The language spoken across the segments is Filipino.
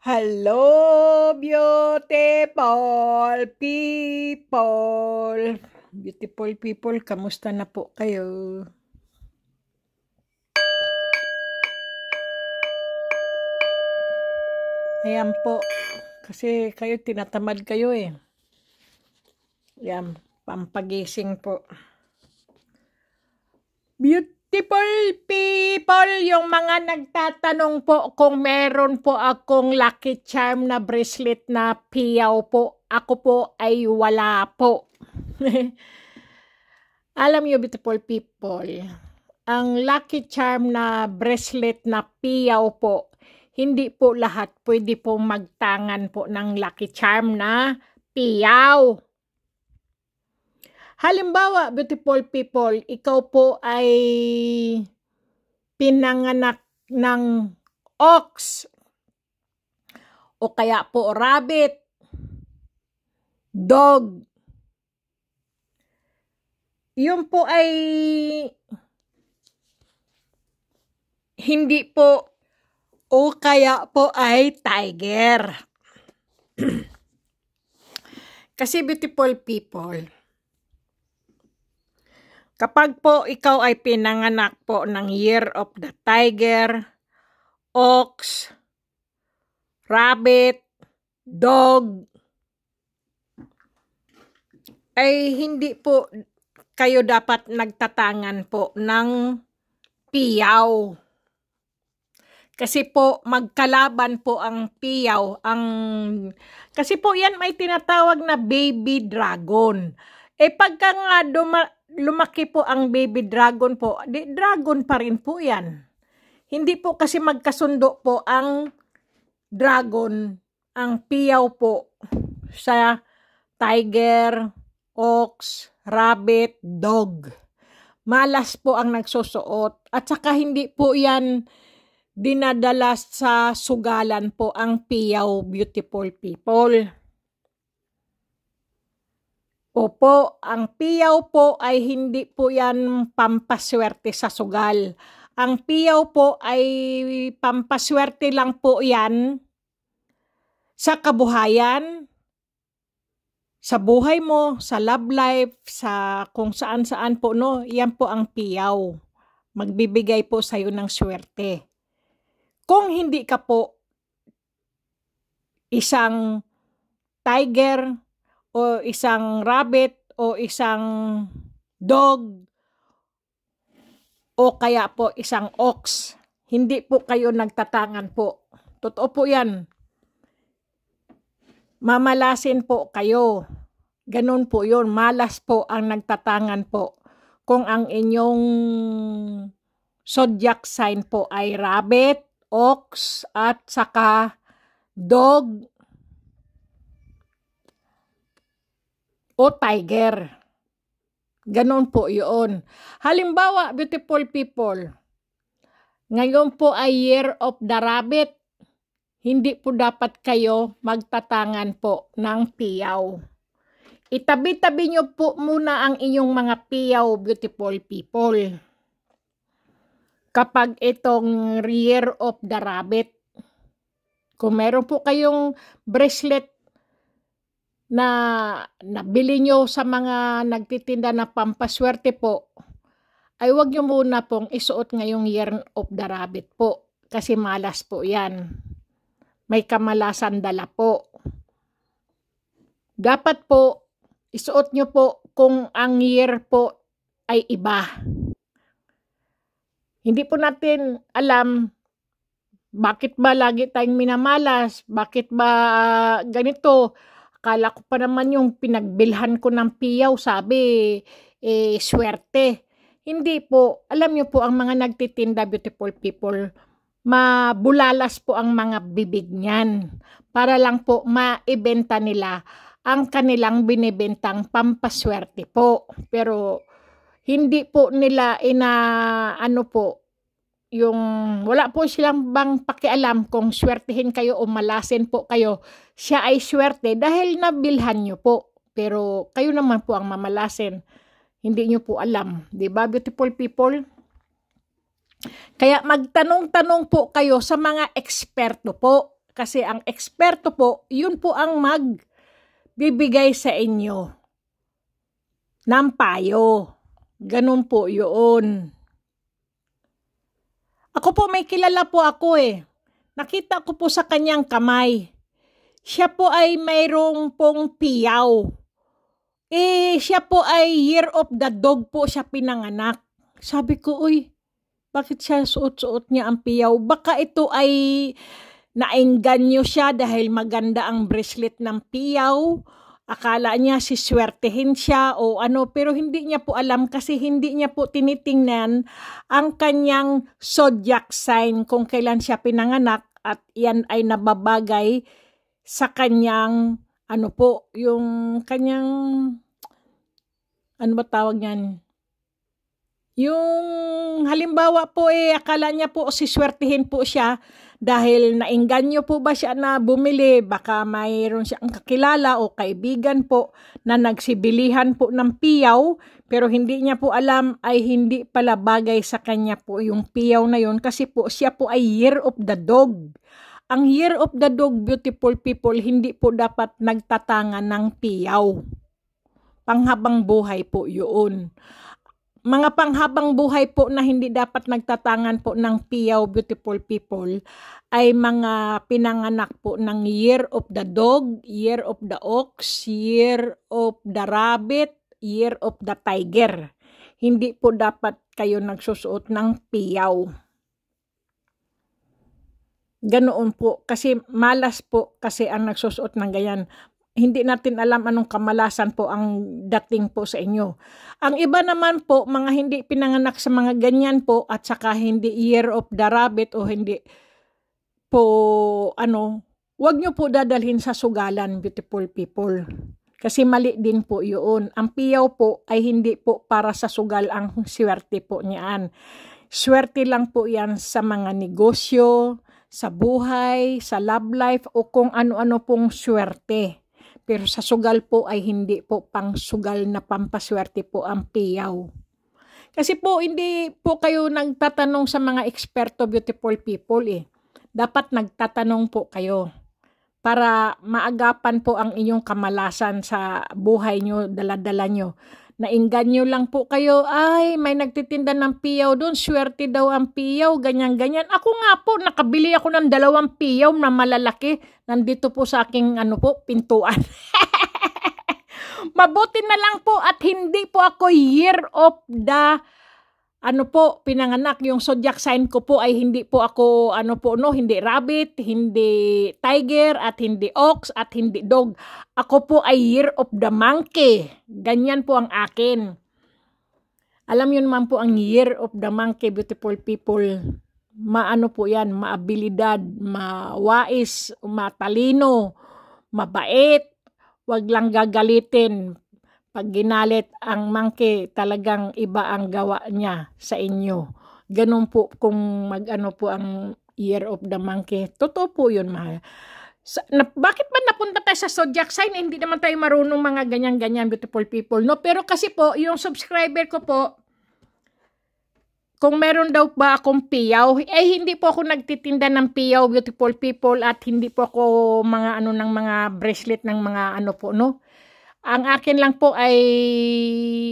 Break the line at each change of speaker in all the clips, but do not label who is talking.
Hello, beautiful people. Beautiful people, kamusta na po kayo? Ayan po, kasi kayo tinatamad kayo eh. Ayan, pampagising po. Beautiful people, yung mga nagtatanong po kung meron po akong lucky charm na bracelet na piyaw po. Ako po ay wala po. Alam niyo, beautiful people, ang lucky charm na bracelet na piyaw po, hindi po lahat pwede po magtangan po ng lucky charm na piyaw. Halimbawa, beautiful people, ikaw po ay pinanganak ng ox o kaya po rabbit, dog. Yun po ay hindi po o kaya po ay tiger. Kasi beautiful people, kapag po ikaw ay pinanganak po ng year of the tiger, ox, rabbit, dog, ay hindi po kayo dapat nagtatangan po ng piyaw. Kasi po magkalaban po ang piyaw, kasi po yan may tinatawag na baby dragon. Pagka nga lumaki po ang baby dragon po, dragon pa rin po yan. Hindi po kasi magkasundo po ang dragon, ang piyaw po sa tiger, ox, rabbit, dog. Malas po ang nagsusuot. At saka hindi po yan dinadala sa sugalan po ang piyaw, beautiful people. Opo, ang piyaw po ay hindi po yan pampaswerte sa sugal. Ang piyaw po ay pampaswerte lang po yan sa kabuhayan, sa buhay mo, sa love life, sa kung saan-saan po, no? Yan po ang piyaw. Magbibigay po sa'yo ng swerte. Kung hindi ka po isang tiger, o isang rabbit, o isang dog, o kaya po isang ox, hindi po kayo nagtatangan po. Totoo po yan. Mamalasin po kayo. Ganun po yun. Malas po ang nagtatangan po. Kung ang inyong zodiac sign po ay rabbit, ox, at saka dog, o tiger. Ganon po yun. Halimbawa, beautiful people, ngayon po ay year of the rabbit, hindi po dapat kayo magtatangan po ng piyaw. Itabi-tabi nyo po muna ang inyong mga piyaw, beautiful people. Kapag itong year of the rabbit, kung meron po kayong bracelet na nabili nyo sa mga nagtitinda na pampaswerte po, ay huwag nyo muna pong isuot ngayong year of the rabbit po. Kasi malas po yan. May kamalasan dala po. Dapat po, isuot nyo po kung ang year po ay iba. Hindi po natin alam bakit ba lagi tayong minamalas, bakit ba ganito. Akala ko pa naman yung pinagbilhan ko ng piyaw, sabi, swerte. Hindi po. Alam niyo po, ang mga nagtitinda, beautiful people, mabulalas po ang mga bibig niyan. Para lang po maibenta nila ang kanilang binibentang pampaswerte po. Pero hindi po nila yung wala po silang bang pakialam kung swertihin kayo o malasin po kayo. Siya ay swerte dahil nabilhan nyo po. Pero kayo naman po ang mamalasin. Hindi nyo po alam. Diba, beautiful people? Kaya magtanong-tanong po kayo sa mga eksperto po. kasi ang eksperto po, yun po ang magbibigay sa inyo ng payo. Ganun po yun. Ako po, may kilala po ako Nakita ko po sa kanyang kamay. Siya po ay mayroong pong piyaw. Siya po ay year of the dog po siya pinanganak. Sabi ko, uy, bakit siya suot-suot niya ang piyaw? Baka ito ay naengganyo siya dahil maganda ang bracelet ng piyaw. Akala niya siswertehin siya o ano, pero hindi niya po alam kasi hindi niya po tinitingnan ang kanyang zodiac sign kung kailan siya pinanganak at yan ay nababagay sa kanyang ano po, yung kanyang ano ba tawag niyan? Yung halimbawa po akala niya po siswertihin po siya dahil naengganyo po ba siya na bumili, baka mayroon siyang kakilala o kaibigan po na nagsibilihan po ng piyaw pero hindi niya po alam ay hindi pala bagay sa kanya po yung piyaw na yun kasi po siya po ay year of the dog. Ang year of the dog, beautiful people, hindi po dapat nagtatangan ng piyaw. Panghabang buhay po yun. Mga panghabang buhay po na hindi dapat nagtatangan po ng piyaw, beautiful people, ay mga pinanganak po ng year of the dog, year of the ox, year of the rabbit, year of the tiger. Hindi po dapat kayo nagsusuot ng piyaw. Ganoon po, kasi malas po kasi ang nagsusuot ng ganyan. Hindi natin alam anong kamalasan po ang dating po sa inyo. Ang iba naman po, mga hindi pinanganak sa mga ganyan po at saka hindi year of the rabbit o hindi po wag nyo po dadalhin sa sugalan, beautiful people. Kasi mali din po yun. Ang piyaw po ay hindi po para sa sugal ang swerte po niyaan. Swerte lang po yan sa mga negosyo, sa buhay, sa love life o kung ano-ano pong swerte. Pero sa sugal po ay hindi po pang sugal na pampaswerte po ang piyaw. Kasi po hindi po kayo nagtatanong sa mga eksperto, beautiful people Dapat nagtatanong po kayo para maagapan po ang inyong kamalasan sa buhay nyo, dala-dala nyo. Naingganyo lang po kayo, ay may nagtitinda ng piyaw doon, swerte daw ang piyaw, ganyan-ganyan. Ako nga po, nakabili ako ng 2 piyaw na malalaki, nandito po sa aking pintuan. Mabuti na lang po at hindi po ako year of the pinanganak. Yung zodiac sign ko po ay hindi po ako hindi rabbit, hindi tiger at hindi ox at hindi dog. Ako po ay year of the monkey. Ganyan po ang akin. Alam yun naman po ang year of the monkey, beautiful people. Po yan, maabilidad, mawais, matalino, mabait. Wag lang gagalitin. Pag ginalit ang monkey, talagang iba ang gawa niya sa inyo. Ganun po kung po ang year of the monkey. Totoo po yun, mahal. Bakit ba napunta tayo sa zodiac sign? Hindi naman tayo marunong mga ganyan-ganyan, beautiful people. No? Pero kasi po, yung subscriber ko po, kung meron daw ba akong piyaw, hindi po ako nagtitinda ng piyaw, beautiful people, at hindi po ako ng mga bracelet ng mga Ang akin lang po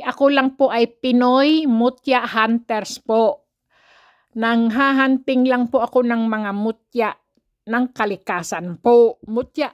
ako lang po ay Pinoy Mutya Hunters po. Nanghahanting lang po ako ng mga mutya ng kalikasan po. Mutya.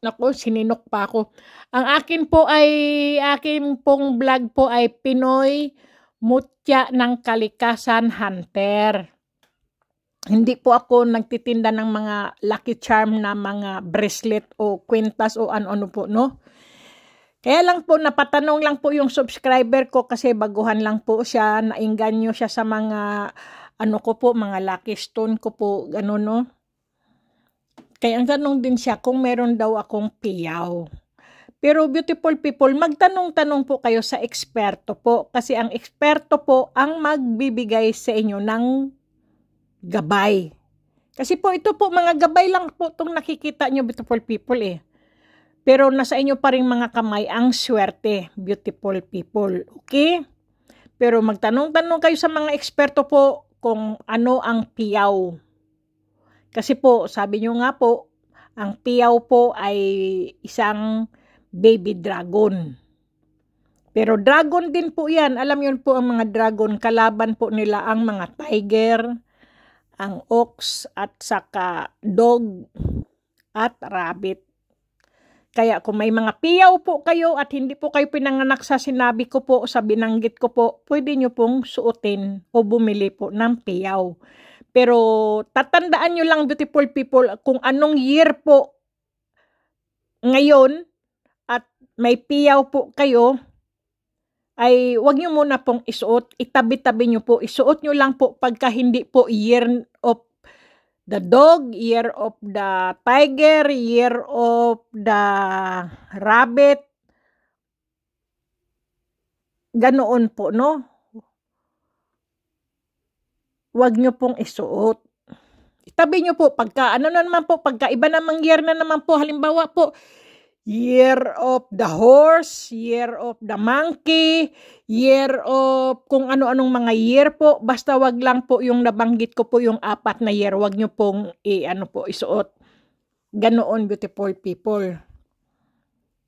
Naku, sininok pa ako. Ang akin pong vlog po ay Pinoy Mutya ng Kalikasan Hunter. Hindi po ako nagtitinda ng mga lucky charm na mga bracelet o kwintas o ano po, no? Kaya lang po, napatanong lang po yung subscriber ko kasi baguhan lang po siya, naingganyo siya sa mga, mga lucky stone ko po, gano'n, no? Kaya ang tanong din siya kung meron daw akong piyaw. Pero beautiful people, magtanong-tanong po kayo sa eksperto po kasi ang eksperto po ang magbibigay sa inyo ng gabay. Kasi po ito po, mga gabay lang po itong nakikita nyo, beautiful people Pero nasa inyo pa rin mga kamay ang swerte, beautiful people. Okay? Pero magtanong-tanong kayo sa mga eksperto po kung ano ang piyaw. Kasi po, sabi nyo nga po, ang piyaw po ay isang baby dragon. Pero dragon din po yan. Alam yun po ang mga dragon, kalaban po nila ang mga tiger, ang ox, at saka dog, at rabbit. Kaya kung may mga piyaw po kayo at hindi po kayo pinanganak sa sinabi ko po, sa binanggit ko po, pwede nyo pong suotin o bumili po ng piyaw. Pero tatandaan nyo lang, beautiful people, kung anong year po ngayon at may piyaw po kayo, ay wag nyo muna pong isuot, itabi-tabi nyo po, isuot nyo lang po pagka hindi po year of the dog, year of the tiger, year of the rabbit, ganoon po, no? Wag nyo pong isuot. Itabi nyo po, pagka ano na naman po, pagka iba namang year na naman po, halimbawa po, year of the horse, year of the monkey, year of kung ano-anong mga year po, basta wag lang po yung nabanggit ko po yung 4 na year, wag nyo pong isuot. Ganoon, beautiful people.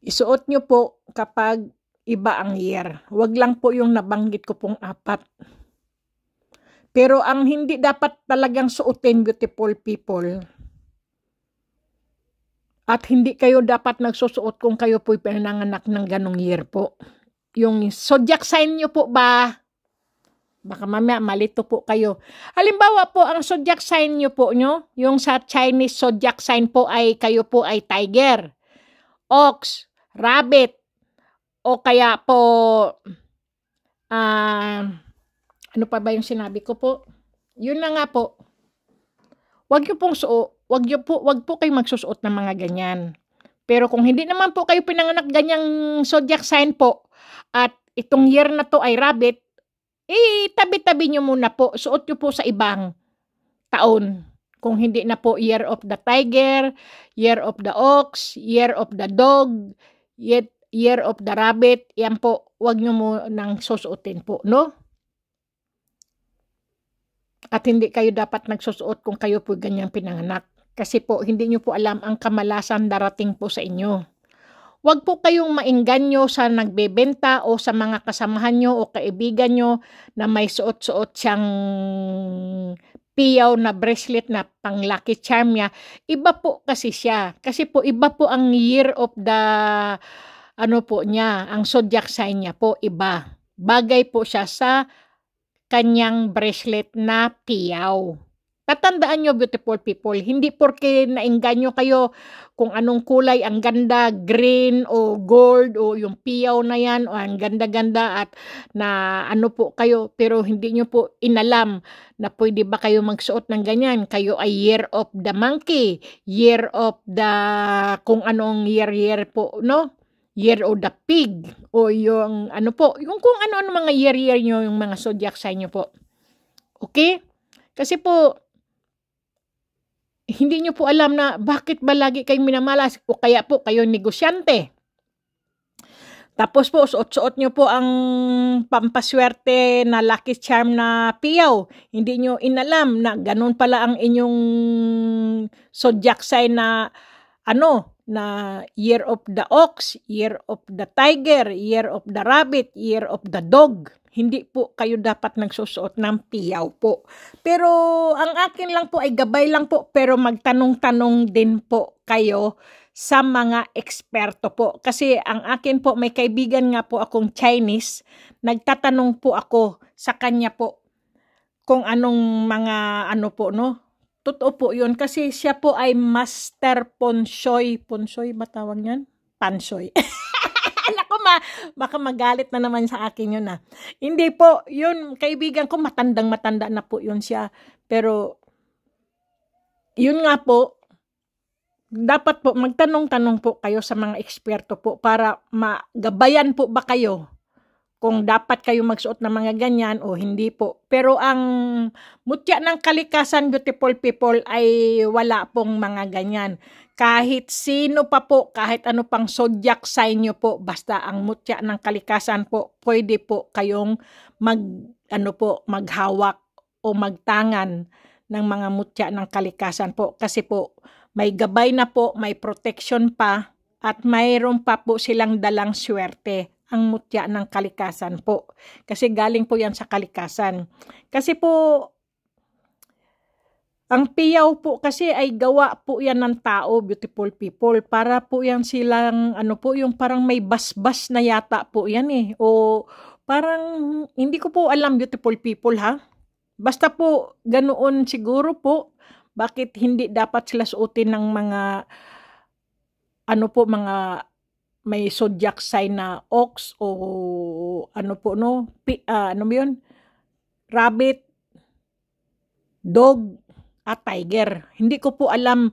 Isuot nyo po kapag iba ang year. Wag lang po yung nabanggit ko pong 4. Pero ang hindi dapat talagang suotin, beautiful people, at hindi kayo dapat nagsusuot kung kayo po'y pinanganak ng ganong year po. Yung zodiac sign nyo po ba? Baka mamaya malito po kayo. Halimbawa po, ang zodiac sign nyo po nyo, yung sa Chinese zodiac sign po ay kayo po ay tiger, ox, rabbit, o kaya po, ano pa ba yung sinabi ko po? Yun na nga po. Wag po kayo magsusuot ng mga ganyan. Pero kung hindi naman po kayo pinanganak ganyang zodiac sign po, at itong year na to ay rabbit, tabi-tabi nyo muna po. Suot nyo po sa ibang taon. Kung hindi na po year of the tiger, year of the ox, year of the dog, year of the rabbit, yan po, wag nyo mo nang susuotin po, no? At hindi kayo dapat nagsusuot kung kayo po ganyang pinanganak. Kasi po, hindi nyo po alam ang kamalasan darating po sa inyo. Huwag po kayong maingganyo sa nagbebenta o sa mga kasamahan nyo o kaibigan nyo na may suot-suot siyang piyaw na bracelet na pang lucky charm niya. Iba po kasi siya. Kasi po, iba po ang year of the, ano po niya, ang zodiac sign niya po, iba. Bagay po siya sa kanyang bracelet na piyaw. Tatandaan nyo, beautiful people, hindi porke naingganyo kayo kung anong kulay ang ganda, green o gold o yung piyaw na yan o ang ganda-ganda at na ano po kayo, pero hindi nyo po inalam na pwede ba kayo magsuot ng ganyan. Kayo ay year of the monkey, year of the kung anong year po, no? Year of the pig o yung ano po, yung kung ano mga year nyo, yung mga zodiac sign nyo po. Okay? Kasi po, hindi nyo po alam na bakit ba lagi kayong minamalas o kaya po kayo negosyante. Tapos po, suot-suot nyo po ang pampaswerte na lucky charm na piyaw. Hindi nyo inalam na ganun pala ang inyong zodiac sign na ano, na year of the ox, year of the tiger, year of the rabbit, year of the dog. Hindi po kayo dapat nagsusuot ng piyaw po. Pero ang akin lang po ay gabay lang po, pero magtanong-tanong din po kayo sa mga eksperto po. Kasi ang akin po, may kaibigan nga po akong Chinese, nagtatanong po ako sa kanya po kung anong mga ano po, no? Totoo po yun kasi siya po ay Master Ponsoy. Ponsoy ba tawag yan? Pansoy. Alam ko baka magalit na naman sa akin yun Hindi po, yun kaibigan ko matandang-matanda na po yun siya. Pero yun nga po, dapat po magtanong-tanong po kayo sa mga eksperto po para magabayan po ba kayo kung dapat kayo magsuot ng mga ganyan o hindi po. Pero ang mutya ng kalikasan, beautiful people, ay wala pong mga ganyan. Kahit sino pa po, kahit ano pang zodiac sign nyo po, basta ang mutya ng kalikasan po, pwede po kayong maghawak o magtangan ng mga mutya ng kalikasan po. Kasi po, may gabay na po, may protection pa, at mayroon pa po silang dalang swerte ang mutya ng kalikasan po. Kasi galing po yan sa kalikasan. Kasi po, ang piyaw po kasi ay gawa po yan ng tao, beautiful people. Para po yan silang, ano po, yung parang may basbas na yata po yan eh. O parang, hindi ko po alam, beautiful people ha. Basta po, ganoon siguro po. Bakit hindi dapat sila suotin ng mga, ano po, mga may zodiac sign na ox o ano po no, ano ba yun? Rabbit, dog, at tiger. Hindi ko po alam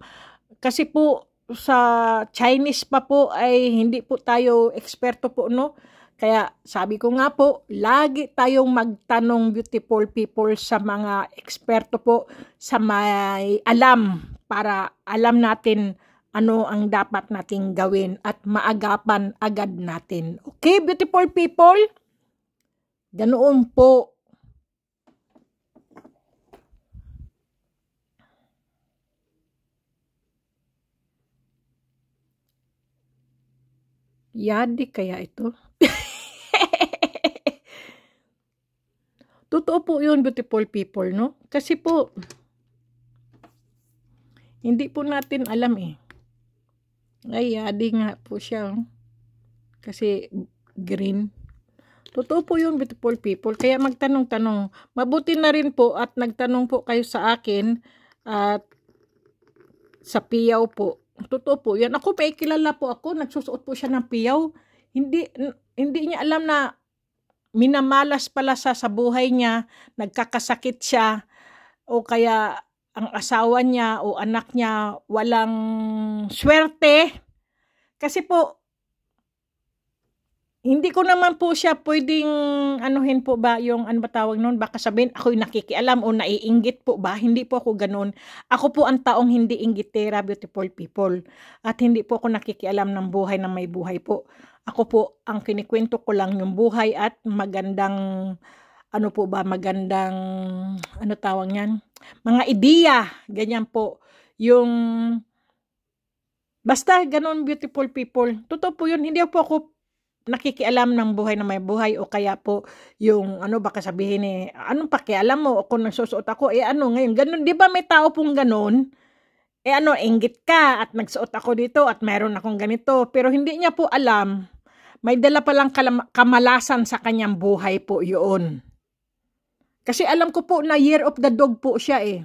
kasi po sa Chinese pa po ay hindi po tayo eksperto po no. Kaya sabi ko nga po, lagi tayong magtanong beautiful people sa mga eksperto po sa may alam para alam natin ano ang dapat nating gawin at maagapan agad natin. Okay, beautiful people? Ganoon po. Yadi kaya ito? Totoo po yun, beautiful people, no? Kasi po, hindi po natin alam eh. Ay, yadi nga po siya. Kasi green. Totoo po yun, beautiful people. Kaya magtanong-tanong. Mabuti na rin po at nagtanong po kayo sa akin at sa piyaw po. Totoo po yan. Ako pa kilala po ako. Nagsusuot po siya ng piyaw. Hindi niya alam na minamalas pala sa buhay niya. Nagkakasakit siya. O kaya ang asawa niya o anak niya walang swerte. Kasi po, hindi ko naman po siya pwedeng anuhin po ba yung ano ba tawag noon, baka sabihin ako'y nakikialam o naiinggit po ba, hindi po ako ganun. Ako po ang taong hindi inggitera, beautiful people, at hindi po ako nakikialam ng buhay na may buhay po. Ako po, ang kinikwento ko lang yung buhay at magandang, ano po ba, magandang, ano tawag yan, mga ideya, ganyan po, yung, basta ganun beautiful people, totoo po yun, hindi po ako nakikialam ng buhay na may buhay o kaya po yung ano baka sabihin eh anong pakialam mo o kung nagsusuot ako ano ngayon ganun, di ba may tao pong ganun ano inggit ka at nagsuot ako dito at meron akong ganito pero hindi niya po alam may dala palang kamalasan sa kanyang buhay po yun kasi alam ko po na year of the dog po siya eh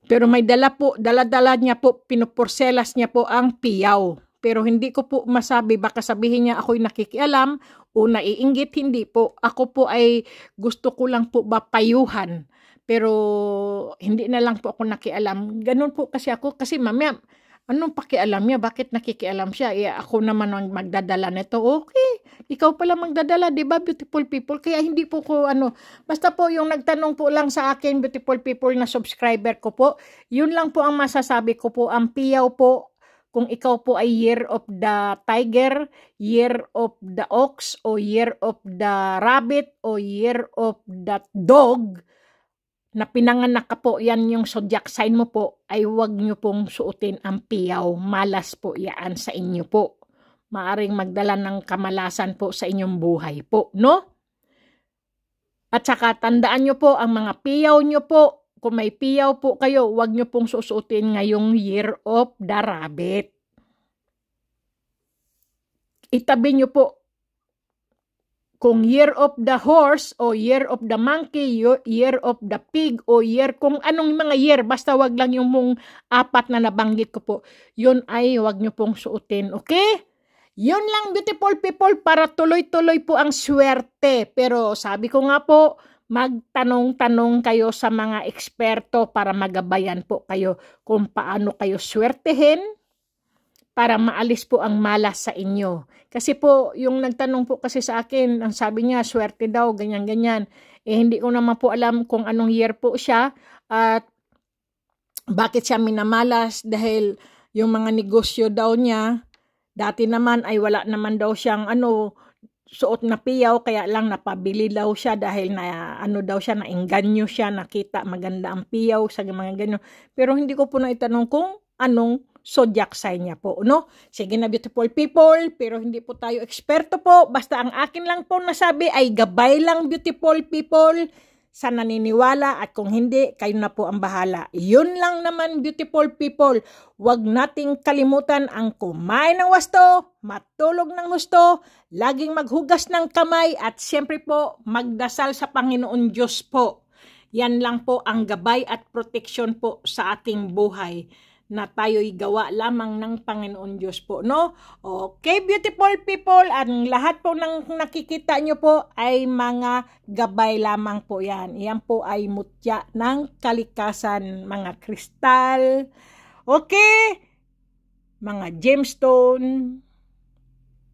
pero may dala niya po pinupurselas niya po ang piyaw. Pero hindi ko po masabi, baka sabihin niya ako'y nakikialam o naiinggit, hindi po. Ako po ay gusto ko lang po payuhan. Pero hindi na lang po ako nakialam. Ganun po kasi ako, kasi mamaya, anong pakialam niya? Bakit nakikialam siya? Ako naman ang magdadala nito. Okay, ikaw pala magdadala, di ba beautiful people? Kaya hindi po ko basta po yung nagtanong po lang sa akin, beautiful people na subscriber ko po, yun lang po ang masasabi ko po, ang piyaw po, kung ikaw po ay year of the tiger, year of the ox, o year of the rabbit, o year of the dog, na pinanganak ka po, yan yung zodiac sign mo po, ay huwag nyo pong suotin ang piyaw. Malas po yan sa inyo po. Maaring magdala ng kamalasan po sa inyong buhay po, no? At saka tandaan nyo po, ang mga piyaw nyo po, kung may piyaw po kayo, huwag nyo pong susuotin ngayong year of the rabbit. Itabi nyo po, kung year of the horse, o year of the monkey, year of the pig, o year, kung anong mga year, basta wag lang yung mong apat na nabanggit ko po, yun ay huwag nyo pong suotin, okay? Yun lang beautiful people, para tuloy-tuloy po ang swerte. Pero sabi ko nga po, magtanong-tanong kayo sa mga eksperto para magabayan po kayo kung paano kayo swertehin para maalis po ang malas sa inyo. Kasi po, yung nagtanong po kasi sa akin, ang sabi niya, swerte daw, ganyan-ganyan. Hindi ko naman po alam kung anong year po siya at bakit siya minamalas dahil yung mga negosyo daw niya, dati naman ay wala naman daw siyang suot na piyaw, kaya lang napabili daw siya dahil na ano daw siya, naengganyo siya, nakita maganda ang piyaw sa mga ganyan. Pero hindi ko po na itanong kung anong zodiac sign niya po, no? Sige na, beautiful people, pero hindi po tayo eksperto po. Basta ang akin lang po nasabi ay gabay lang, beautiful people, sa naniniwala, at kung hindi, kayo na po ang bahala. Yun lang naman, beautiful people. Huwag nating kalimutan ang kumain ng wasto, matulog ng husto, laging maghugas ng kamay, at siyempre po, magdasal sa Panginoon Diyos po. Yan lang po ang gabay at proteksyon po sa ating buhay, na tayo'y gawa lamang ng Panginoon Diyos po, no? Okay, beautiful people, ang lahat po ng nakikita nyo po ay mga gabay lamang po yan. Yan po ay mutya ng kalikasan, mga kristal, okay? Mga gemstone,